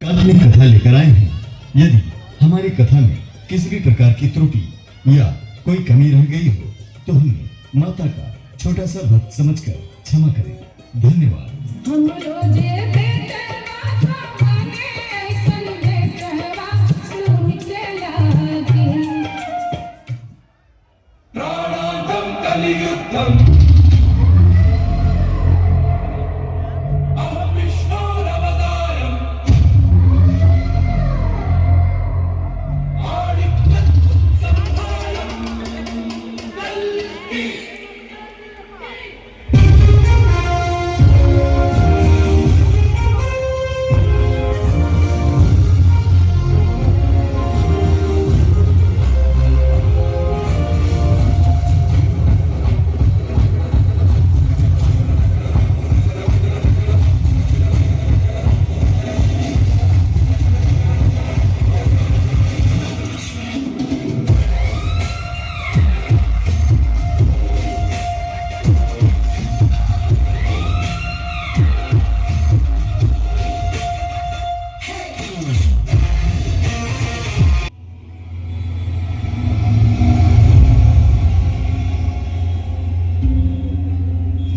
काल्पनिक कथा लेकर आए हैं। यदि हमारी कथा में किसी भी प्रकार की त्रुटि या कोई कमी रह गई हो तो हमें माता का छोटा सा भक्त समझकर क्षमा करें। धन्यवाद।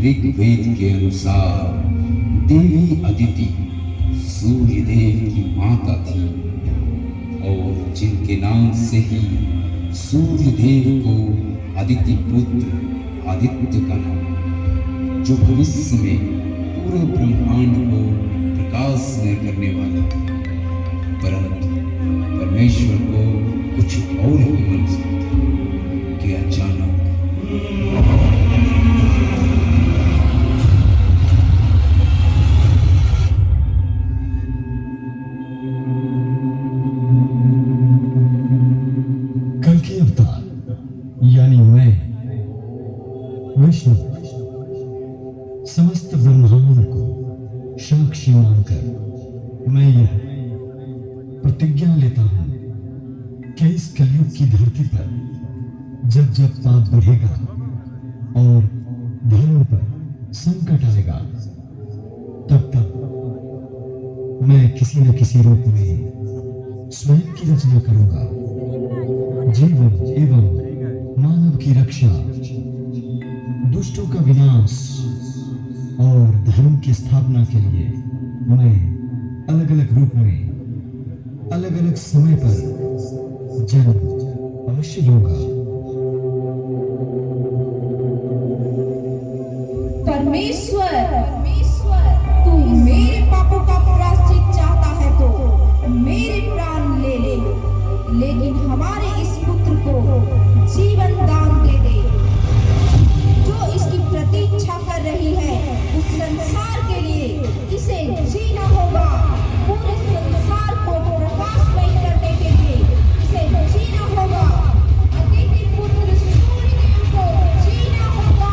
ऋग्वेद के अनुसार देवी अदिति सूर्य देव की माता थी और जिनके नाम से ही सूर्य देव को आदित्य पुत्र आदित्य का नाम, जो भविष्य में पूरे ब्रह्मांड को प्रकाशमय करने वाला था। परंतु परमेश्वर को कुछ और ही मंजूर था कि अचानक विष्णु समस्त ब्रह्मांड को साक्षी मानकर मैं यह प्रतिज्ञा लेता हूं कि इस कलयुग की धरती पर जब जब पाप बढ़ेगा और धर्म पर संकट आएगा तब तब मैं किसी न किसी रूप में स्वयं की रचना करूंगा। जीवन एवं मानव की रक्षा, दुष्टों का विनाश और धर्म की स्थापना के लिए मैं अलग अलग रूप में अलग अलग समय पर जन्म अवश्य लूंगा। परमेश्वर, तू मेरे पापों का प्रायश्चित चाहता है तो मेरे प्राण ले ले, लेकिन हमारे इस पुत्र को जीवन दान दे दे। जो इसकी प्रतीक्षा कर रही है उस संसार के लिए इसे जीना होगा। पूरे संसार को प्रकाशमय करने के लिए इसे जीना होगा। अदिति पुत्र सूर्यदेव को जीना होगा।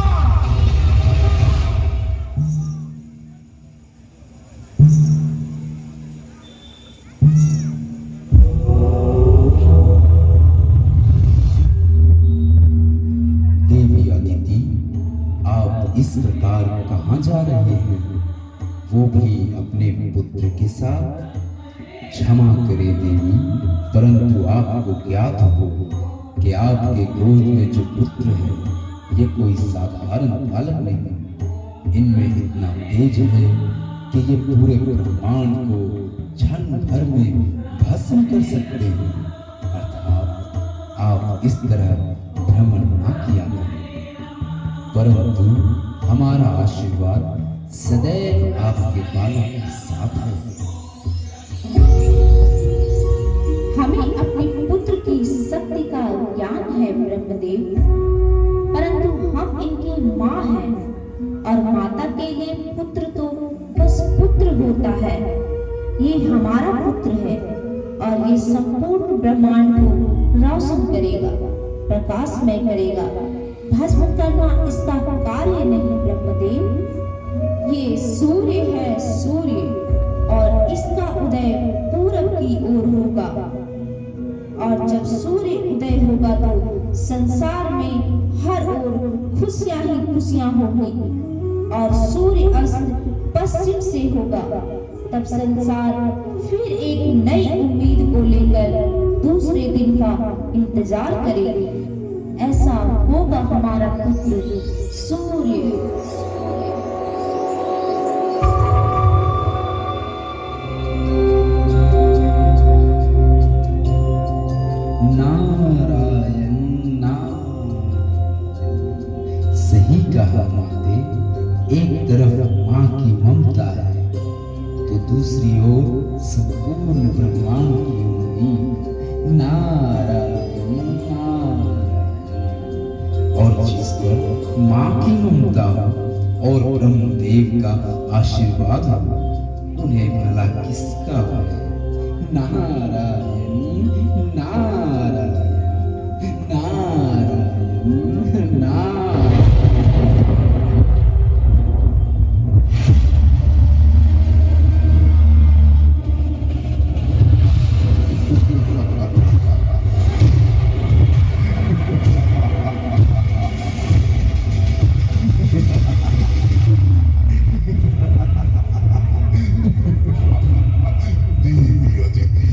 इस प्रकार कहाँ जा रहे हैं, वो भी अपने पुत्र के साथ? क्षमा करे देवी, परंतु आपको ज्ञात हो कि आपके गोद में जो पुत्र है ये कोई साधारण बालक नहीं, इनमें इतना तेज है कि ये पूरे ब्रह्मांड को क्षण भर में भस्म कर सकते हैं। अर्थात आप इस तरह भ्रमण ना किया करें, परंतु हमारा आशीर्वाद सदैव आपके बालों के साथ है। हमें अपने पुत्र की शक्ति का ज्ञान है ब्रह्मदेव, परंतु हम इनकी माँ हैं और माता के लिए पुत्र तो बस पुत्र होता है। ये हमारा पुत्र है और ये संपूर्ण ब्रह्मांड को रोशन करेगा, प्रकाशमय करेगा। भस्म करना इसका कार्य नहीं ब्रह्मदेव। ये सूर्य है, सूर्य, और इसका उदय पूरब की ओर होगा और जब सूर्य उदय होगा तो संसार में हर ओर खुशियां ही खुशियां होंगी और सूर्य अस्त पश्चिम से होगा। तब संसार फिर एक इंतजार करे। ऐसा होगा हमारा पुत्र सूर्य। नारायण नारायण। सही कहा माते, एक तरफ माँ की ममता है तो दूसरी ओर संपूर्ण ब्रह्मांड की उम्मीद। नारायण नारायण। और जिस पर माँ की ममता हो और ब्रह्मदेव का आशीर्वाद हो, उन्हें भला किसका है। नारायण नारायण नारायण नारायण। देवी अदिति,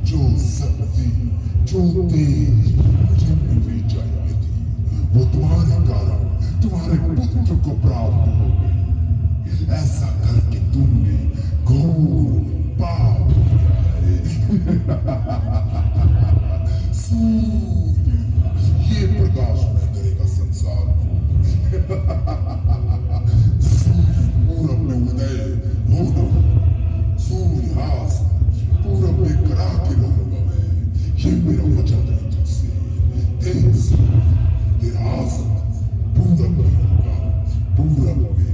जो शक्ति जो तेज मुझे मिलनी चाहिए थी, वो तुम्हारे कारण तुम्हारे पुत्र को प्राप्त हो गई। ऐसा करके तुमने घोर पाप किया है। सूर्य, ये प्रकाश में करेगा संसार को। सूर्य पूरब में उदय होना, सूर्यास्त पूरब में करा के रहूंगा मैं। ये मेरा वचन है तुझसे। तेरा आस्त पूरब में होगा, पूरब में।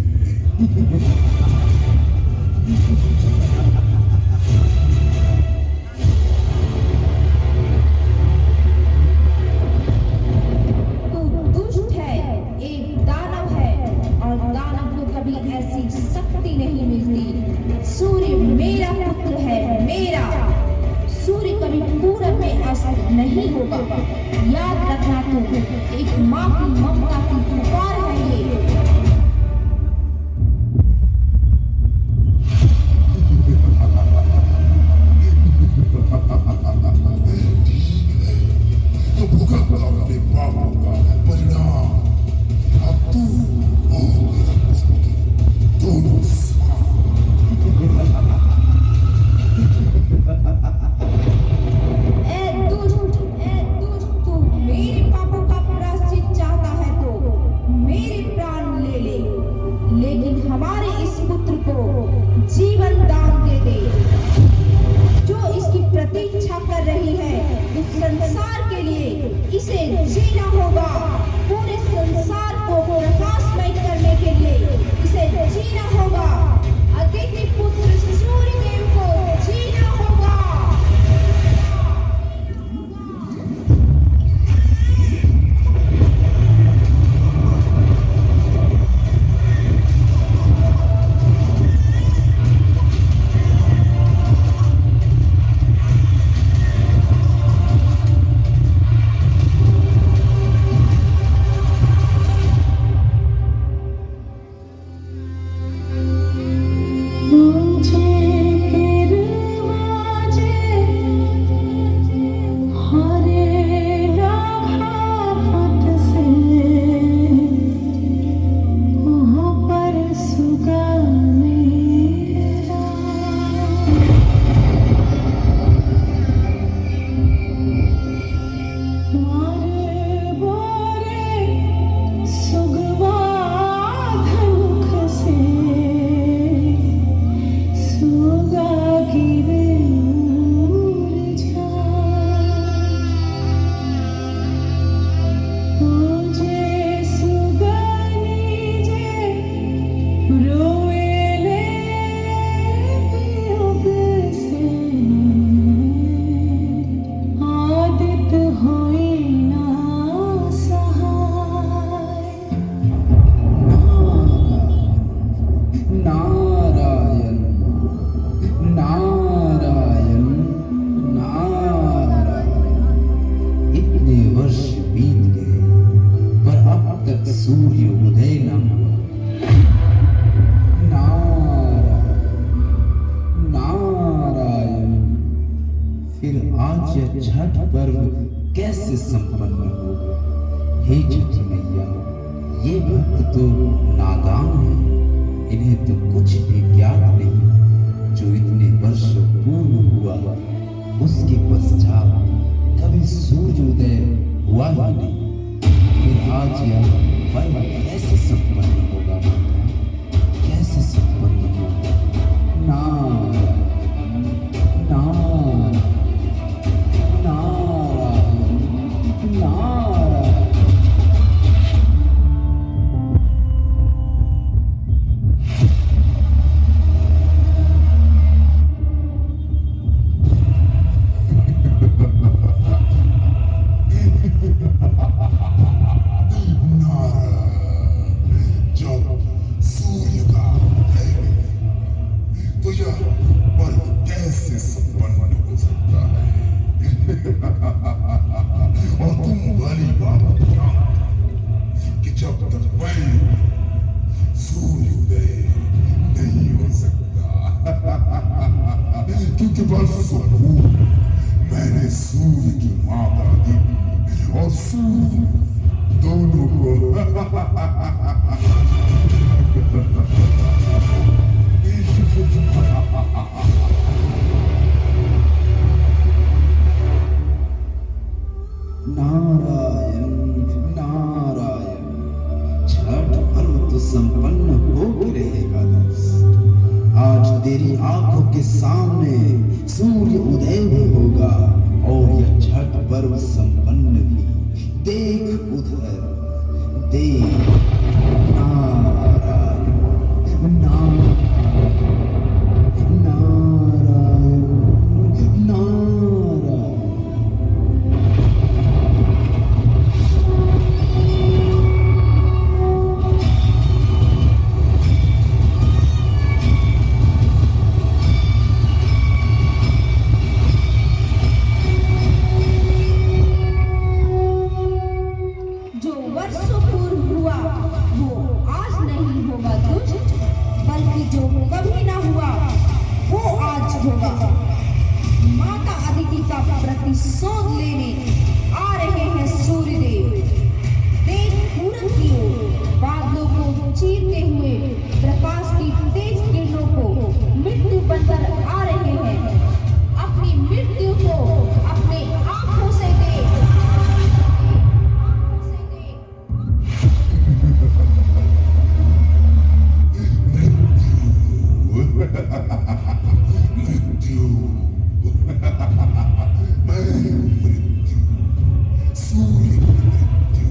तू दुष्ट है, एक दानव है, और दानव को कभी ऐसी शक्ति नहीं मिलती। सूर्य मेरा पुत्र है, मेरा। सूर्य कभी पूरब में अस्त नहीं होगा। याद रखना, तू एक माँ की ममता की पुकार है ये। तो भुगतना अपने पापों का परिणाम। अब तू और तेरा पुत्र दोनों ए दुष्ट, तू मेरे पापों का प्रायश्चित चाहता है तो मेरे प्राण ले ले, लेकिन हमारे इस पुत्र को जीवन दान दे दे। जो इसकी प्रतीक्षा कर रही है, इस संसार के लिए इसे जीना होगा। पूरे संसार को प्रकाशमय करने के लिए इसे जीना होगा। अदिति पुत्र सूर्य देव को जीना होगा। फिर आज यह छठ पर्व कैसे संपन्न होगा? हे छठी मैया, ये भक्त तो नादान है, इन्हें तो कुछ भी ज्ञात नहीं। जो इतने वर्षों पूर्व हुआ, उसके पश्चात कभी सूर्योदय हुआ ही नहीं। फिर आज यह पर्व कैसे संपन्न होगा माता? कैसे संपन्न होगा? नारायण नारायण नारायण नारायण। क्योंकि बरसों पूर्व मैंने सूर्य की माता देवी और सूर्य दोनों को नारायण नारायण। छठ पर्व तो संपन्न हो ही रहेगा दोस्त। आज तेरी आंखों के सामने सूर्य उदय भी होगा और यह छठ पर्व संपन्न भी। देख उधर, देख। नारायण नारायण नारायण नारायण। जो वर्षों पूर्व हुआ वो आज नहीं होगा दुष्ट, बल्कि जो कभी ना हुआ वो आज होगा। माता अदिति का प्रतिशोध लेने आ रहे हैं सूर्यदेव। देव पूरब की ओर बादलों को चीरते हुए प्रकाश की तेज किरणों को मृत्यु बनकर आ रहे हैं। अपनी मृत्यु को अपने आंखों से देख। मृत्यु मैं मृत्यु, सूर्य की मृत्यु,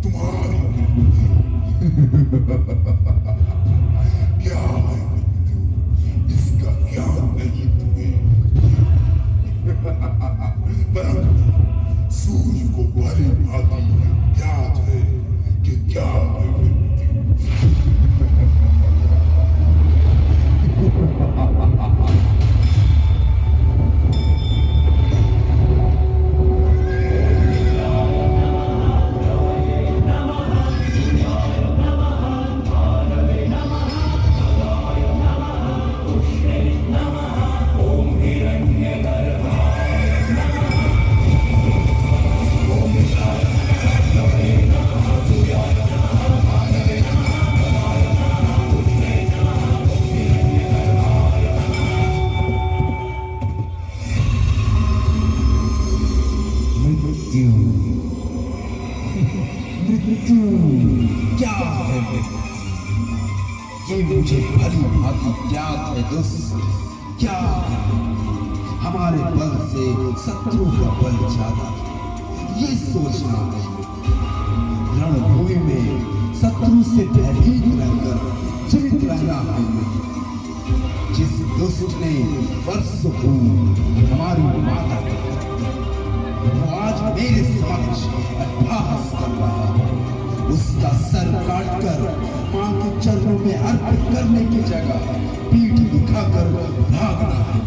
तुम्हारी मृत्यु। क्या है मृत्यु? इसका ज्ञान नहीं तुम्हें, परंतु सूर्य को भली भांति ज्ञात है कि क्या है मृत्यु। मृत्यु मृत्यु क्या है मृत्यु? ये मुझे भली भांति ज्ञात है दोस्त। क्या है मृत्यु? हमारे बल से शत्रु का बल ज्यादा है, ये सोचना है। रणभूमि में शत्रु से भयभीत रहकर जीवित रहना है। जिस दुष्ट ने वर्षों पूर्व हमारी माता की हत्या, वो आज मेरे समक्ष अट्टहास कर रहा है। उसका सर काटकर मां के चरणों में अर्पित करने की जगह पीठ दिखाकर भागना है।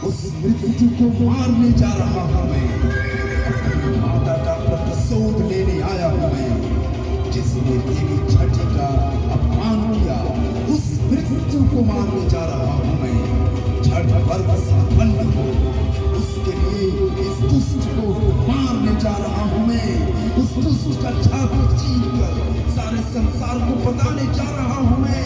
उस मृत्यु को मारने जा रहा हूं मैं। अपनी माता का प्रतिशोध लेने आया हूं मैं। जिसने देवी छठी का अपमान किया, उस मृत्यु को मारने जा रहा हूं मैं। छठ पर्व संपन्न हो, उस दुष्ट का छाप चीर कर सारे संसार को बताने जा रहा हूं मैं